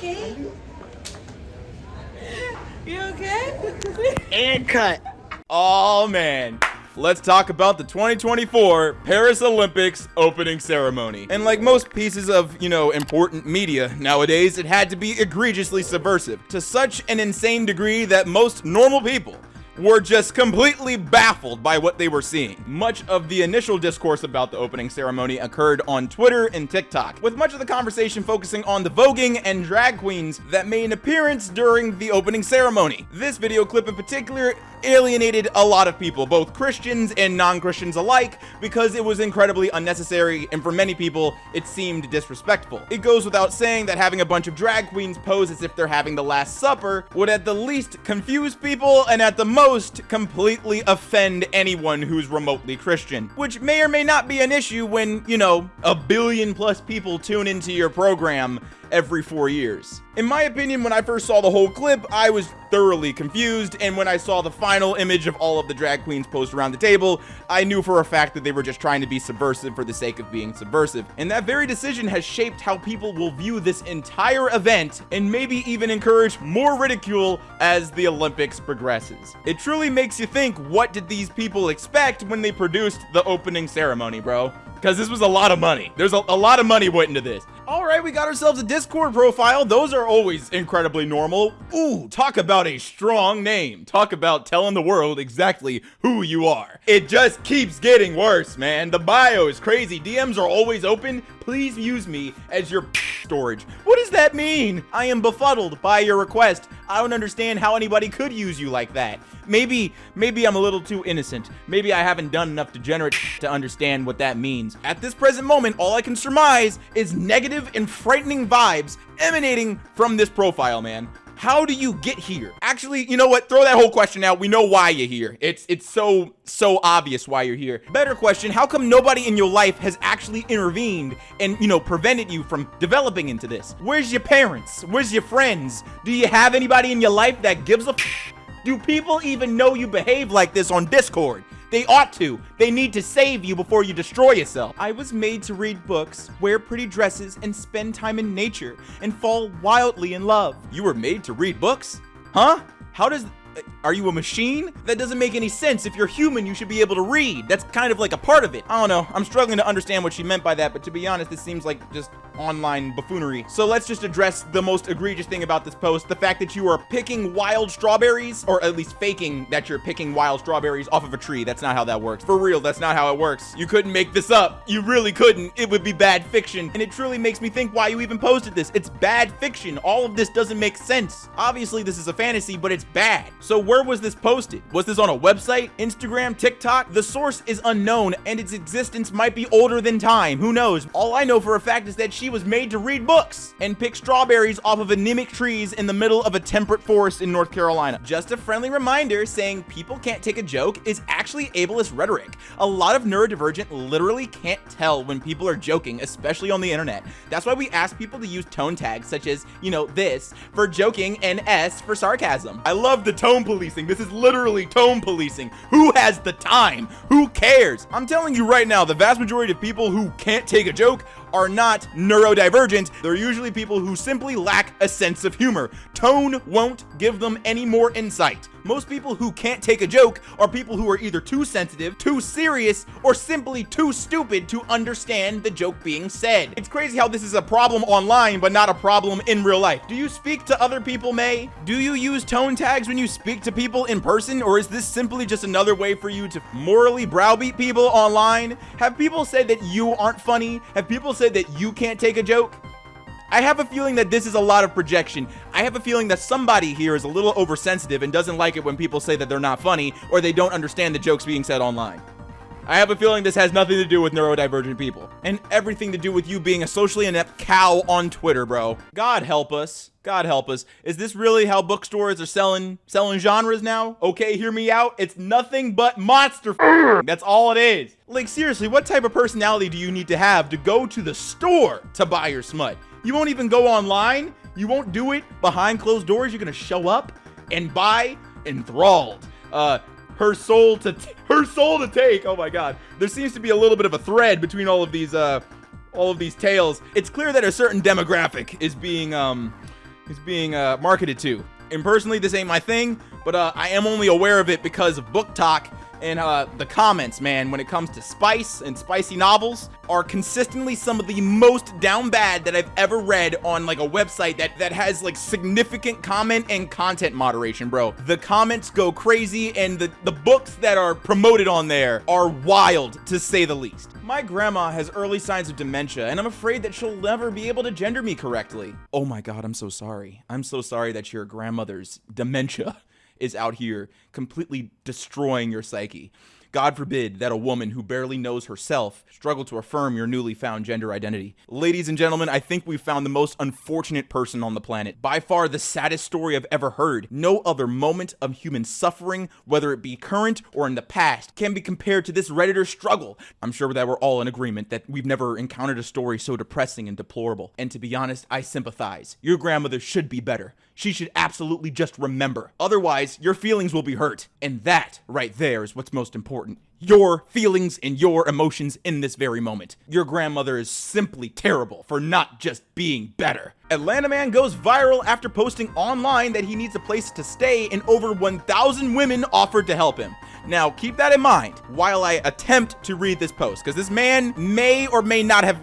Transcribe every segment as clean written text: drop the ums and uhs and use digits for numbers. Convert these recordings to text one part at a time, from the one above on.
okay? You okay? And cut. Oh man. Let's talk about the 2024 Paris Olympics opening ceremony. And like most pieces of, important media nowadays, it had to be egregiously subversive to such an insane degree that most normal people were just completely baffled by what they were seeing. Much of the initial discourse about the opening ceremony occurred on Twitter and TikTok, with much of the conversation focusing on the voguing and drag queens that made an appearance during the opening ceremony. This video clip in particular alienated a lot of people, both Christians and non-Christians alike, because it was incredibly unnecessary, and for many people, it seemed disrespectful. It goes without saying that having a bunch of drag queens pose as if they're having the Last Supper would at the least confuse people and at the most completely offend anyone who's remotely Christian, which may or may not be an issue when, a billion plus people tune into your program every 4 years. In my opinion, when I first saw the whole clip, I was thoroughly confused, and when I saw the final image of all of the drag queens posed around the table, I knew for a fact that they were just trying to be subversive for the sake of being subversive. And that very decision has shaped how people will view this entire event, and maybe even encourage more ridicule as the Olympics progresses. It truly makes you think, what did these people expect when they produced the opening ceremony, bro? Because this was a lot of money. There's a lot of money went into this. All right, we got ourselves a Discord profile. Those are always incredibly normal. Ooh, talk about a strong name. Talk about telling the world exactly who you are. It just keeps getting worse, man. The bio is crazy. DMs are always open. Please use me as your storage. What does that mean? I am befuddled by your request. I don't understand how anybody could use you like that. Maybe I'm a little too innocent. Maybe I haven't done enough degenerate to understand what that means. At this present moment, all I can surmise is negative and frightening vibes emanating from this profile, man. How do you get here? Actually, you know what? Throw that whole question out. We know why you're here. It's so obvious why you're here. Better question, how come nobody in your life has actually intervened and, prevented you from developing into this? Where's your parents? Where's your friends? Do you have anybody in your life that gives a f? Do people even know you behave like this on Discord? They ought to. They need to save you before you destroy yourself. I was made to read books, wear pretty dresses, and spend time in nature, and fall wildly in love. You were made to read books? Huh? Are you a machine? That doesn't make any sense. If you're human, you should be able to read. That's kind of like a part of it. I don't know. I'm struggling to understand what she meant by that, but to be honest, this seems like just online buffoonery. So let's just address the most egregious thing about this post, the fact that you are picking wild strawberries, or at least faking that you're picking wild strawberries off of a tree. That's not how that works. For real, that's not how it works. You couldn't make this up. You really couldn't. It would be bad fiction. And it truly makes me think why you even posted this. It's bad fiction. All of this doesn't make sense. Obviously, this is a fantasy, but it's bad. So where was this posted? Was this on a website, Instagram, TikTok? The source is unknown, and its existence might be older than time. Who knows? All I know for a fact is that she was made to read books and pick strawberries off of anemic trees in the middle of a temperate forest in North Carolina. Just a friendly reminder, saying people can't take a joke is actually ableist rhetoric. A lot of neurodivergent literally can't tell when people are joking, especially on the internet. That's why we ask people to use tone tags such as, this for joking and S for sarcasm. I love the tone policing. This is literally tone policing. Who has the time? Who cares? I'm telling you right now, the vast majority of people who can't take a joke are not neurodivergent. They're usually people who simply lack a sense of humor. Tone won't give them any more insight. Most people who can't take a joke are people who are either too sensitive, too serious, or simply too stupid to understand the joke being said. It's crazy how this is a problem online, but not a problem in real life. Do you speak to other people, May? Do you use tone tags when you speak to people in person, or is this simply just another way for you to morally browbeat people online? Have people said that you aren't funny? Have people said that you can't take a joke? I have a feeling that this is a lot of projection. I have a feeling that somebody here is a little oversensitive and doesn't like it when people say that they're not funny or they don't understand the jokes being said online. I have a feeling this has nothing to do with neurodivergent people and everything to do with you being a socially inept cow on Twitter, bro. God help us. God help us. Is this really how bookstores are selling genres now? Okay, hear me out. It's nothing but monster. That's all it is. Like, seriously, what type of personality do you need to have to go to the store to buy your smut? You won't even go online. You won't do it behind closed doors. You're gonna show up and buy enthralled. Her soul to take. Oh my God. There seems to be a little bit of a thread between all of these tales. It's clear that a certain demographic is being is being marketed to. And personally, this ain't my thing, but I am only aware of it because of Book Talk. And the comments, man, when it comes to spice and spicy novels, are consistently some of the most down bad that I've ever read on like a website that has like significant comment and content moderation, bro. The comments go crazy, and the books that are promoted on there are wild, to say the least. My grandma has early signs of dementia, and I'm afraid that she'll never be able to gender me correctly. Oh my God, I'm so sorry. I'm so sorry that your grandmother's dementia is out here completely destroying your psyche. God forbid that a woman who barely knows herself struggle to affirm your newly found gender identity. Ladies and gentlemen, I think we've found the most unfortunate person on the planet. By far the saddest story I've ever heard. No other moment of human suffering, whether it be current or in the past, can be compared to this Redditor struggle. I'm sure that we're all in agreement that we've never encountered a story so depressing and deplorable. And to be honest, I sympathize. Your grandmother should be better. She should absolutely just remember. Otherwise, your feelings will be hurt. And that right there is what's most important. Your feelings and your emotions in this very moment. Your grandmother is simply terrible for not just being better. Atlanta man goes viral after posting online that he needs a place to stay, and over 1,000 women offered to help him. Now, keep that in mind while I attempt to read this post, because this man may or may not have,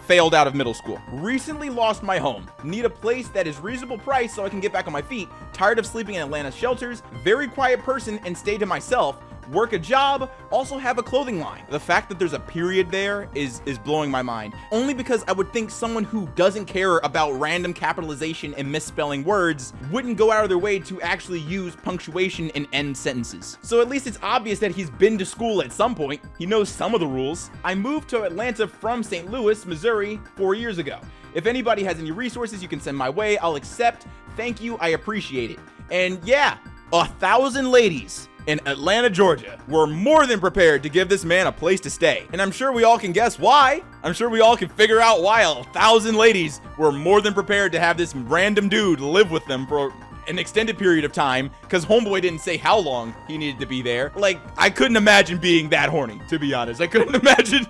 failed out of middle school. Recently lost my home. Need a place that is reasonable price so I can get back on my feet. Tired of sleeping in Atlanta shelters. Very quiet person and stay to myself. Work a job, also have a clothing line. The fact that there's a period there is blowing my mind. Only because I would think someone who doesn't care about random capitalization and misspelling words wouldn't go out of their way to actually use punctuation and end sentences. So at least it's obvious that he's been to school at some point. He knows some of the rules. I moved to Atlanta from St. Louis, Missouri 4 years ago. If anybody has any resources you can send my way, I'll accept. Thank you, I appreciate it. And yeah, 1,000 ladies in Atlanta, Georgia were more than prepared to give this man a place to stay. And I'm sure we all can guess why. I'm sure we all can figure out why 1,000 ladies were more than prepared to have this random dude live with them for an extended period of time, because homeboy didn't say how long he needed to be there. Like, I couldn't imagine being that horny, to be honest. I couldn't imagine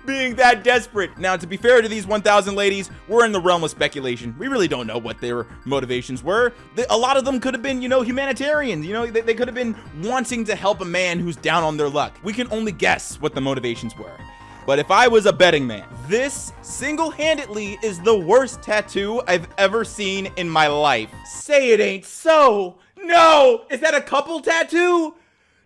being that desperate. Now, to be fair to these 1,000 ladies, we're in the realm of speculation. We really don't know what their motivations were. A lot of them could have been, humanitarians. They could have been wanting to help a man who's down on their luck. We can only guess what the motivations were. But if I was a betting man, this single-handedly is the worst tattoo I've ever seen in my life. Say it ain't so. No! Is that a couple tattoo?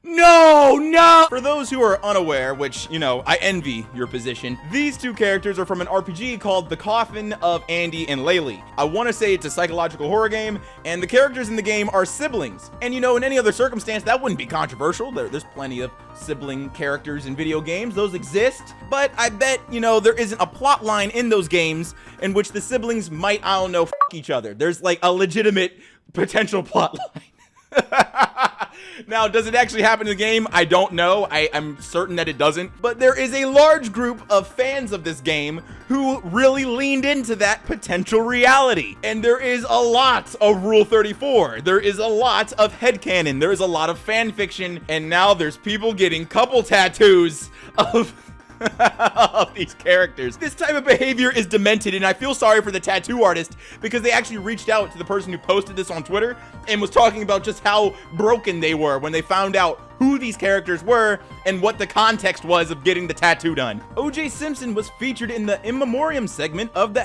No! For those who are unaware, which, I envy your position, these two characters are from an RPG called The Coffin of Andy and Laylee. I want to say it's a psychological horror game, and the characters in the game are siblings. And in any other circumstance, that wouldn't be controversial. There's plenty of sibling characters in video games. Those exist. But I bet, there isn't a plot line in those games in which the siblings might, f each other. There's like a legitimate potential plot line. Now, does it actually happen in the game? I don't know. I'm certain that it doesn't. But there is a large group of fans of this game who really leaned into that potential reality. And there is a lot of Rule 34. There is a lot of headcanon. There is a lot of fan fiction. And now there's people getting couple tattoos of of these characters. This type of behavior is demented, and I feel sorry for the tattoo artist because they actually reached out to the person who posted this on Twitter and was talking about just how broken they were when they found out who these characters were and what the context was of getting the tattoo done. O.J. Simpson was featured in the In Memoriam segment of the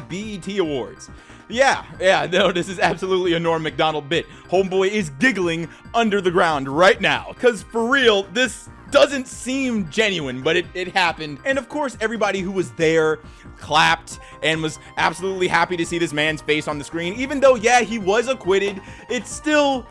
#BET Awards. Yeah, no, this is absolutely a Norm Macdonald bit. Homeboy is giggling under the ground right now, because for real, this doesn't seem genuine, but it happened. And of course, everybody who was there clapped and was absolutely happy to see this man's face on the screen. Even though, yeah, he was acquitted, it's still,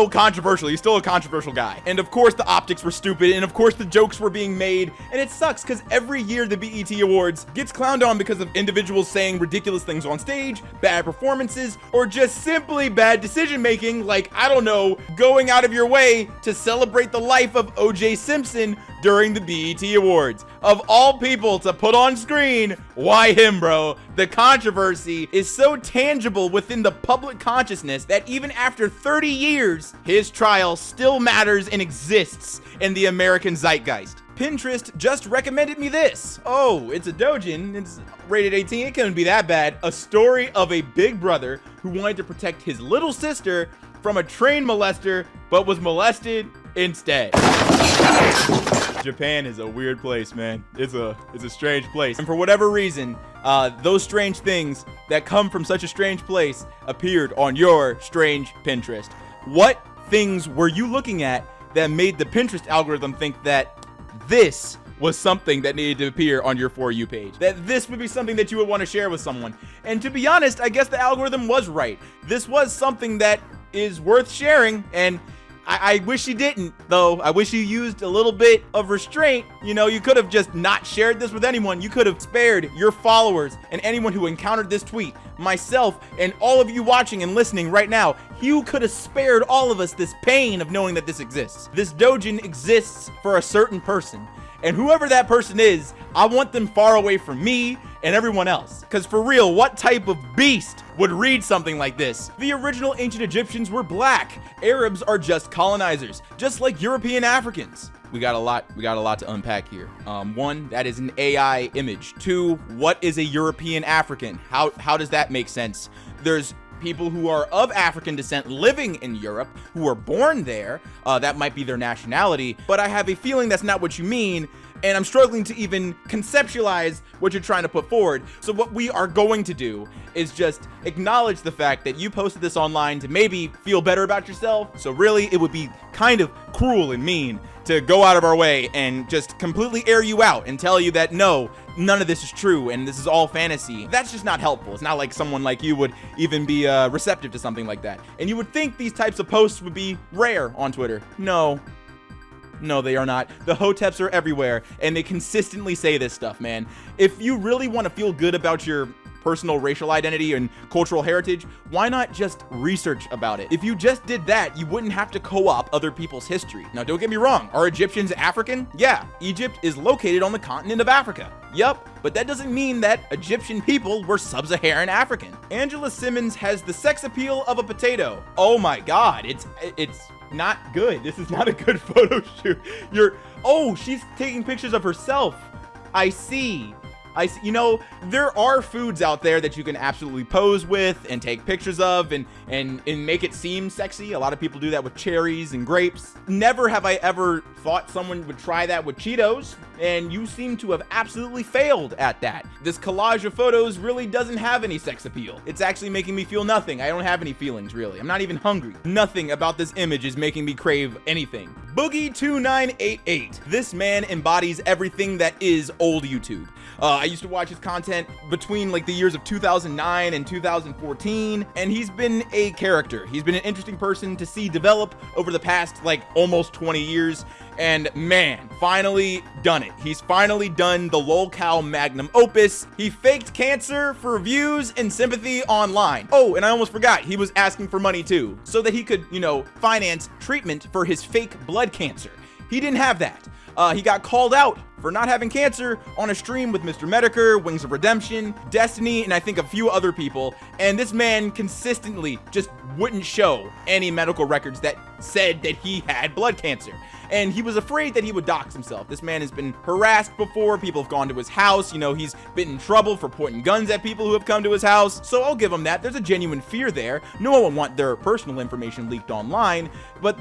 controversial. He's still a controversial guy. And of course, the optics were stupid, and of course, the jokes were being made. And it sucks, because every year the BET Awards gets clowned on because of individuals saying ridiculous things on stage, bad performances, or just simply bad decision-making, like, I don't know, going out of your way to celebrate the life of O.J. Simpson during the BET Awards. Of all people to put on screen, why him, bro? The controversy is so tangible within the public consciousness that even after 30 years, his trial still matters and exists in the American zeitgeist. Pinterest just recommended me this. Oh, it's a dojin. It's rated 18. It couldn't be that bad. A story of a big brother who wanted to protect his little sister from a train molester, but was molested instead. Japan is a weird place, man. It's a strange place. And for whatever reason, those strange things that come from such a strange place appeared on your strange Pinterest. What things were you looking at that made the Pinterest algorithm think that this was something that needed to appear on your For You page? That this would be something that you would want to share with someone? And to be honest, I guess the algorithm was right. This was something that is worth sharing, and I wish you didn't, though. I wish you used a little bit of restraint. You know, you could have just not shared this with anyone. You could have spared your followers and anyone who encountered this tweet, myself, and all of you watching and listening right now. You could have spared all of us this pain of knowing that this exists. This dojin exists for a certain person, and whoever that person is, I want them far away from me and everyone else. Because for real, what type of beast would read something like this? The original ancient Egyptians were black. Arabs are just colonizers, just like European Africans. We got a lot to unpack here. One, that is an AI image. Two, what is a European African? How does that make sense? There's people who are of African descent living in Europe, who were born there. That might be their nationality, but I have a feeling that's not what you mean, and I'm struggling to even conceptualize what you're trying to put forward. So what we are going to do is just acknowledge the fact that you posted this online to maybe feel better about yourself. So really, it would be kind of cruel and mean to go out of our way and just completely air you out and tell you that no, none of this is true and this is all fantasy. That's just not helpful. It's not like someone like you would even be receptive to something like that. And you would think these types of posts would be rare on Twitter. No, they are not. The hoteps are everywhere, and they consistently say this stuff, man. If you really want to feel good about your personal racial identity and cultural heritage, why not just research about it? If you just did that, you wouldn't have to co-op other people's history. Now, don't get me wrong. Are Egyptians African? Yeah, Egypt is located on the continent of Africa. Yup, but that doesn't mean that Egyptian people were sub-Saharan African. Angela Simmons has the sex appeal of a potato. Oh my God, it's not good. This is not a good photo shoot. Oh, she's taking pictures of herself. I see. You know, there are foods out there that you can absolutely pose with and take pictures of and make it seem sexy. A lot of people do that with cherries and grapes. Never have I ever thought someone would try that with Cheetos, and you seem to have absolutely failed at that. This collage of photos really doesn't have any sex appeal. It's actually making me feel nothing. I don't have any feelings, really. I'm not even hungry. Nothing about this image is making me crave anything. Boogie2988. This man embodies everything that is old YouTube. I used to watch his content between like the years of 2009 and 2014, and he's been a character. He's been an interesting person to see develop over the past like almost 20 years. And man, finally done it. He's finally done the lolcow magnum opus. He faked cancer for views and sympathy online. Oh, and I almost forgot, he was asking for money too, so that he could, you know, finance treatment for his fake blood cancer. He didn't have that. He got called out for not having cancer on a stream with Mr. Medicare, Wings of Redemption, Destiny, and I think a few other people. And this man consistently just wouldn't show any medical records that said that he had blood cancer. And he was afraid that he would dox himself. This man has been harassed before. People have gone to his house. You know, he's been in trouble for pointing guns at people who have come to his house. So I'll give him that. There's a genuine fear there. No one would want their personal information leaked online, but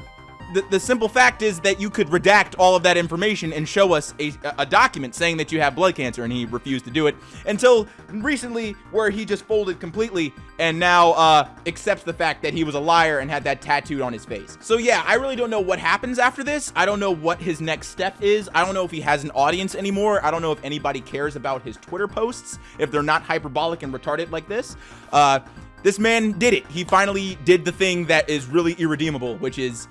the simple fact is that you could redact all of that information and show us a document saying that you have blood cancer, and he refused to do it until recently, where he just folded completely and now accepts the fact that he was a liar and had that tattooed on his face. So yeah, I really don't know what happens after this. I don't know what his next step is. I don't know if he has an audience anymore. I don't know if anybody cares about his Twitter posts, if they're not hyperbolic and retarded like this. This man did it. He finally did the thing that is really irredeemable, which is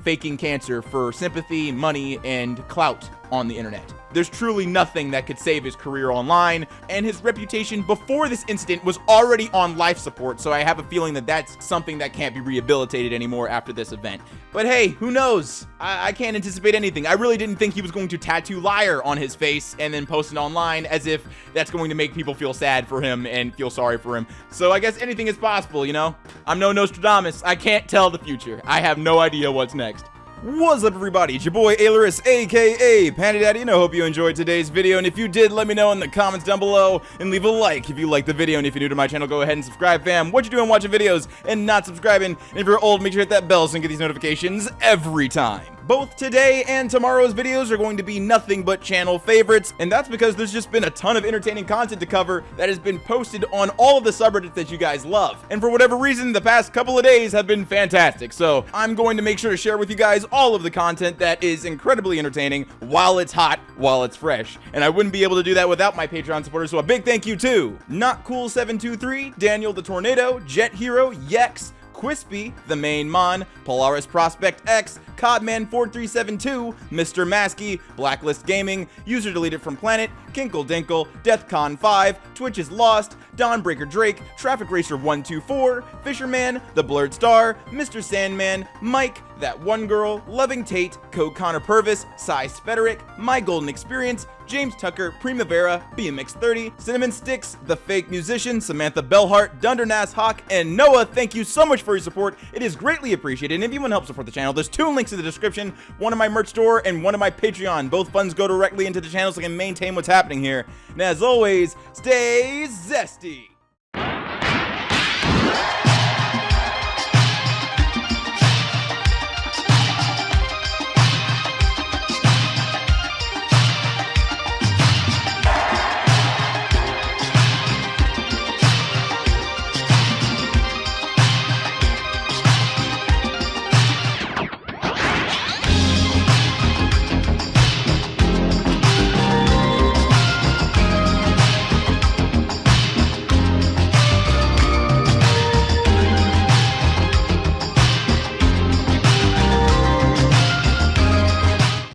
faking cancer for sympathy, money, and clout on the internet. There's truly nothing that could save his career online, and his reputation before this incident was already on life support, so I have a feeling that that's something that can't be rehabilitated anymore after this event. But hey, who knows? I can't anticipate anything. I really didn't think he was going to tattoo liar on his face and then post it online as if that's going to make people feel sad for him and feel sorry for him. So I guess anything is possible, you know? I'm no Nostradamus. I can't tell the future. I have no idea what's next. What's up, everybody? It's your boy Ailurus, aka Panda Daddy, and I hope you enjoyed today's video. And if you did, let me know in the comments down below and leave a like if you liked the video. And if you're new to my channel, go ahead and subscribe, fam. What you doing watching videos and not subscribing? And if you're old, make sure to hit that bell so you can get these notifications every time. Both today and tomorrow's videos are going to be nothing but channel favorites, and that's because there's just been a ton of entertaining content to cover that has been posted on all of the subreddits that you guys love. And for whatever reason, the past couple of days have been fantastic, so I'm going to make sure to share with you guys all of the content that is incredibly entertaining while it's hot, while it's fresh. And I wouldn't be able to do that without my Patreon supporters, so a big thank you to NotCool723, Daniel the Tornado, Jet Hero, Yex, Quispy, The Main Mon, Polaris Prospect X, Codman4372, Mr. Maskey, Blacklist Gaming, User Deleted from Planet, Kinkle Dinkle, DeathCon5, Twitch is Lost, Dawnbreaker Drake, Traffic Racer 124, Fisherman, The Blurred Star, Mr. Sandman, Mike, That One Girl, Loving Tate, Code Connor Purvis, Cy Spederick, My Golden Experience, James Tucker, Primavera, BMX30, Cinnamon Sticks, The Fake Musician, Samantha Bellhart, Dundernass Hawk, and Noah. Thank you so much for your support. It is greatly appreciated. And if you want to help support the channel, there's two links in the description, one in my merch store and one in my Patreon. Both funds go directly into the channel so I can maintain what's happening here. And as always, stay zesty.